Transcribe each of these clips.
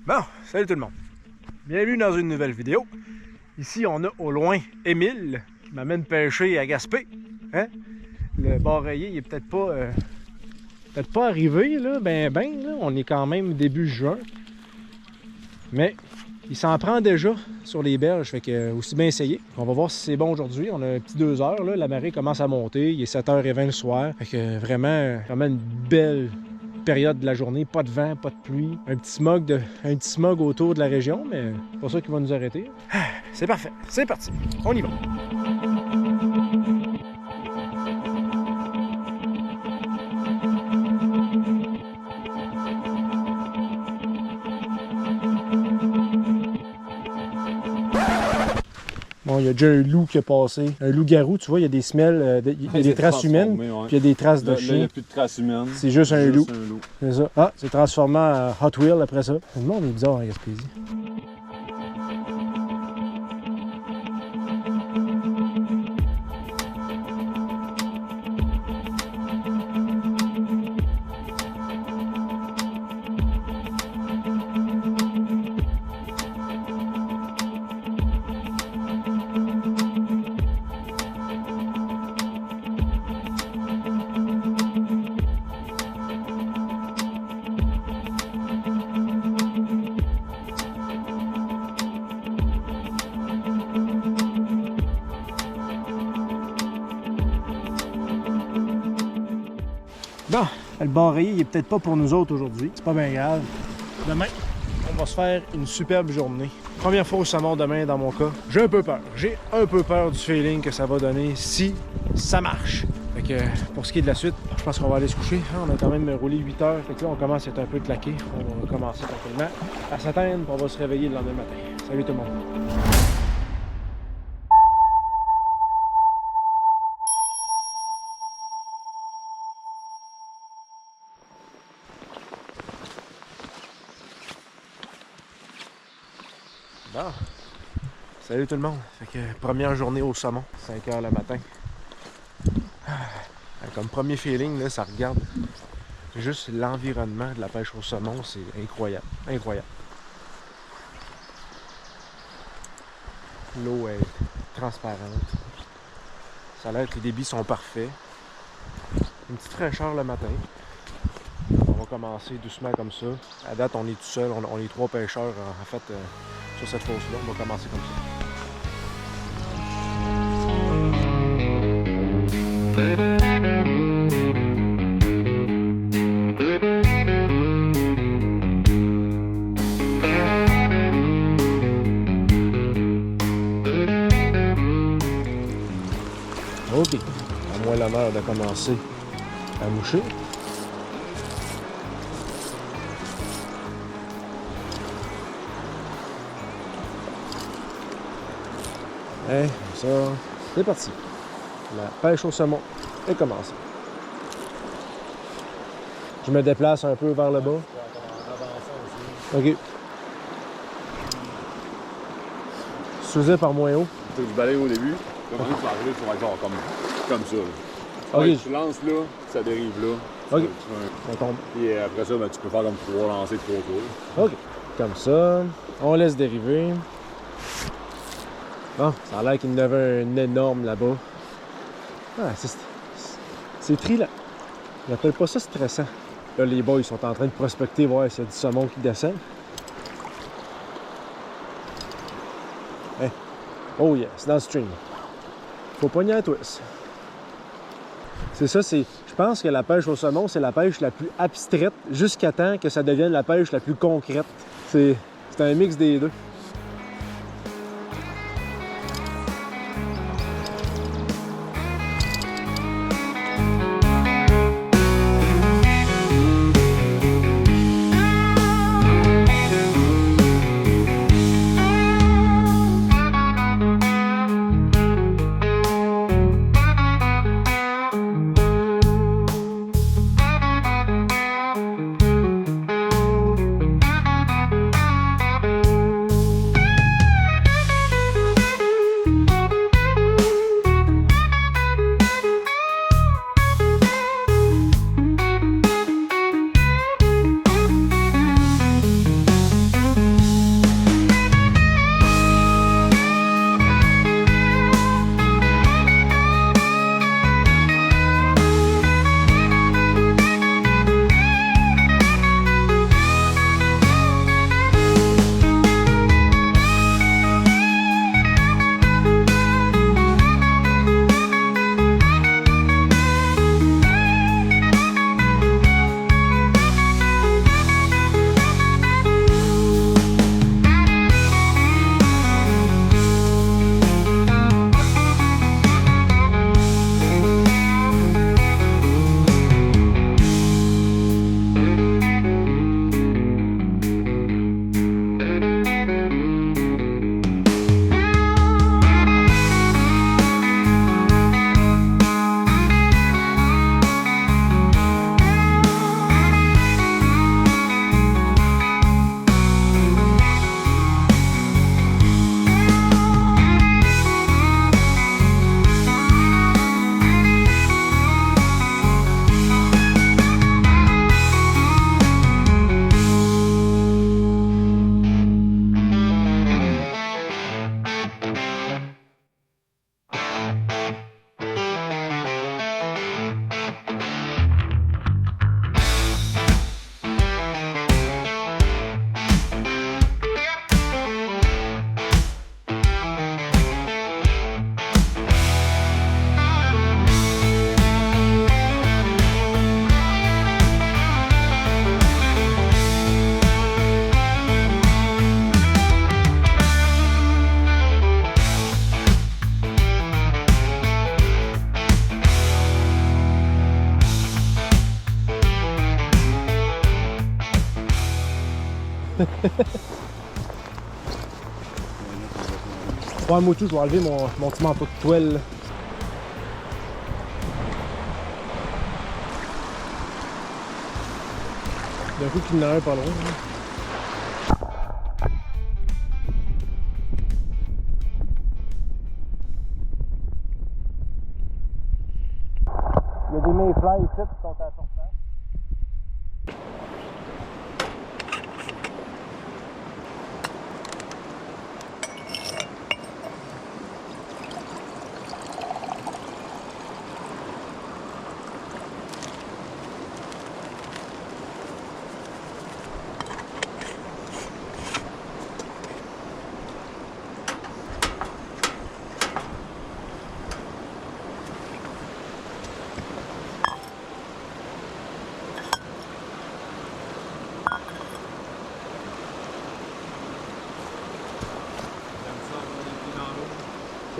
Bon, salut tout le monde. Bienvenue dans une nouvelle vidéo. Ici, on a au loin Émile qui m'amène pêcher à Gaspé. Hein? Le bar rayé, il est peut-être pas arrivé, là, là. On est quand même début juin. Mais il s'en prend déjà sur les berges, fait que aussi bien essayer. On va voir si c'est bon aujourd'hui. On a un petit 2 heures, là. La marée commence à monter. Il est 7h20 le soir. Fait que vraiment une belle période de la journée. Pas de vent, pas de pluie. Un petit smog autour de la région, mais c'est pas ça qui va nous arrêter. C'est parfait. C'est parti. On y va. Bon, il y a déjà un loup qui a passé. Un loup-garou, tu vois, il y a des semelles, il y a des traces humaines, puis il y a des traces de chien. Là, il n'y a plus de traces humaines. C'est juste un loup. C'est ça. Ah, c'est transformé en Hot Wheel après ça. Le monde est bizarre en Gaspésie. Bon, le bar rayé, il est peut-être pas pour nous autres aujourd'hui. C'est pas bien grave. Demain, on va se faire une superbe journée. Première fois au saumon demain dans mon cas. J'ai un peu peur. J'ai un peu peur du feeling que ça va donner si ça marche. Fait que pour ce qui est de la suite, je pense qu'on va aller se coucher. On a quand même roulé 8 heures. Fait que là, on commence à être un peu claqué. On va commencer tranquillement à s'atteindre, puis on va se réveiller le lendemain matin. Salut tout le monde. Bon. Salut tout le monde. Fait que première journée au saumon, 5 h le matin. Comme premier feeling, là, ça regarde juste l'environnement de la pêche au saumon, c'est incroyable. Incroyable. L'eau est transparente. Ça a l'air que les débits sont parfaits. Une petite fraîcheur le matin. On va commencer doucement comme ça. À date, on est tout seul. On est 3 pêcheurs en fait sur cette fosse-là. On va commencer comme ça. Ok, à moi l'honneur de commencer à moucher. Et ça, c'est parti. La pêche au saumon est commencée. Je me déplace un peu vers le bas. Ok. Tu faisais par moins haut. Tu balayes au début, comme tu vas arriver, tu vas être genre comme ça. Là. Ok. Ouais, tu lances là, ça dérive là. Ok. Tu On tombe. Et après ça, ben, tu peux faire comme 3 lancers, 3 tours. Ok. Comme ça. On laisse dériver. Bon, ça a l'air qu'il y en avait un énorme là-bas. Ah, c'est trillant. On n'appelle pas ça stressant. Là, les boys sont en train de prospecter, voir s'il y a du saumon qui descend. Hey. Oh yeah, c'est dans le stream. Faut pogner un twist. C'est ça, je pense que la pêche au saumon, c'est la pêche la plus abstraite jusqu'à temps que ça devienne la pêche la plus concrète. C'est un mix des deux. Ouais, moi tout, je vais enlever mon petit manteau de toile. D'un coup qu'il y en a un pas loin. Il y a des mayflies ici qui sont à la surface.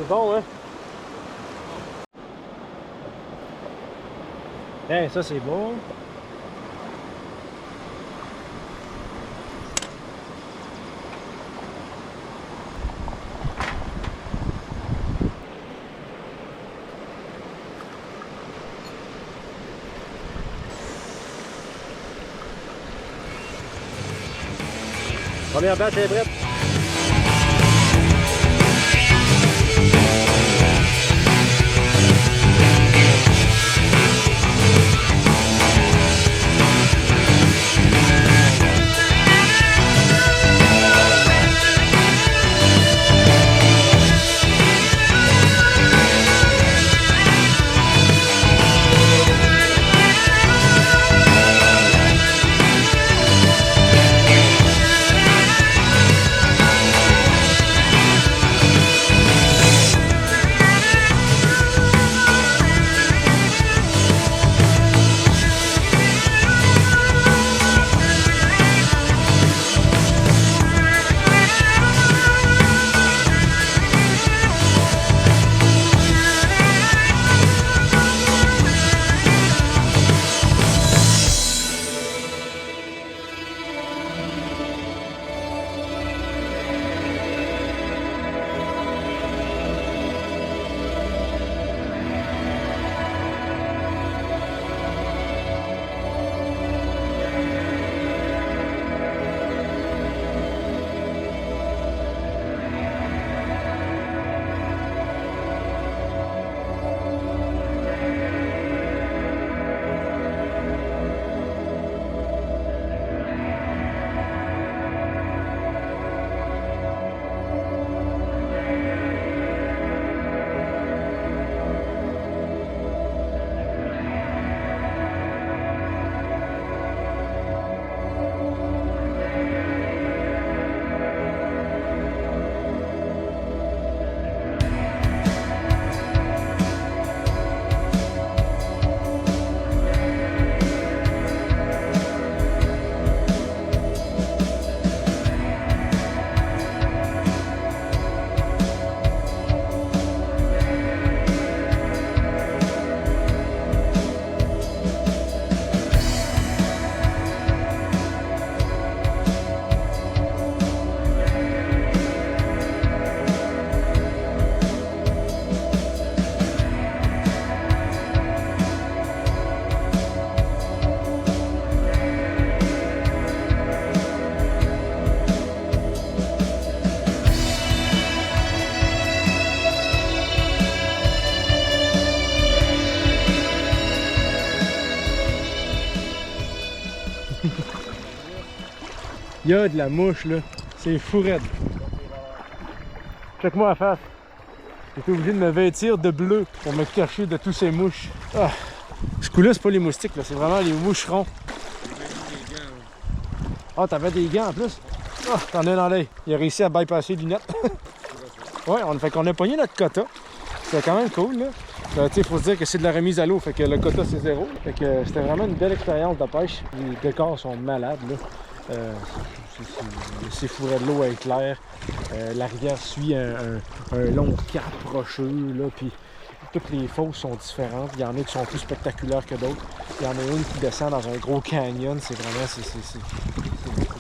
C'est bon, hein? Hey, ça c'est bon. Première batch est prête. Il y a de la mouche là, c'est fou raide. Check-moi la face. J'étais obligé de me vêtir de bleu pour me cacher de tous ces mouches. Ah. Ce coup-là, c'est pas les moustiques, c'est vraiment les moucherons. Ah, t'avais des gants en plus? Ah, t'en as dans l'œil. Il a réussi à bypasser les lunettes. Ouais, fait qu'on a pogné notre quota. C'est quand même cool, là. Il faut se dire que c'est de la remise à l'eau, fait que le quota c'est 0. Fait que c'était vraiment une belle expérience de pêche. Les décors sont malades, là. C'est fourré de l'eau est clair. La rivière suit un long cap rocheux, là, puis toutes les fosses sont différentes. Il y en a qui sont plus spectaculaires que d'autres. Il y en a une qui descend dans un gros canyon. C'est vraiment... c'est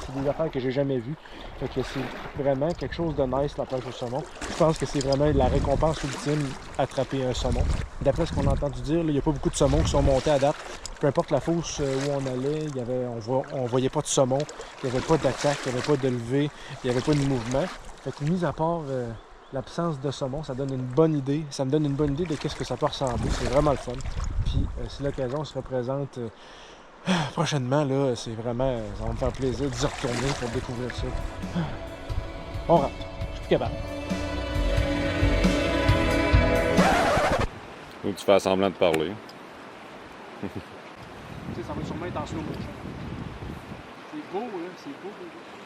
c'est des affaires que j'ai jamais vues. Fait que c'est vraiment quelque chose de nice, la pêche au saumon. Je pense que c'est vraiment la récompense ultime, attraper un saumon. D'après ce qu'on a entendu dire, il n'y a pas beaucoup de saumons qui sont montés à date. Peu importe la fosse où on allait, on voyait pas de saumon, il n'y avait pas d'attaque, il n'y avait pas de levée, il n'y avait pas de mouvement. Fait que mis à part l'absence de saumon, ça donne une bonne idée. Ça me donne une bonne idée de qu'est-ce que ça peut ressembler. C'est vraiment le fun. Puis si l'occasion se représente prochainement, là, c'est vraiment. Ça va me faire plaisir d'y retourner pour découvrir ça. On rentre. Je suis plus capable. Ou tu fais semblant de parler. Tu sais, ça va sûrement être en slow motion. C'est beau, là. C'est beau, beau, beau.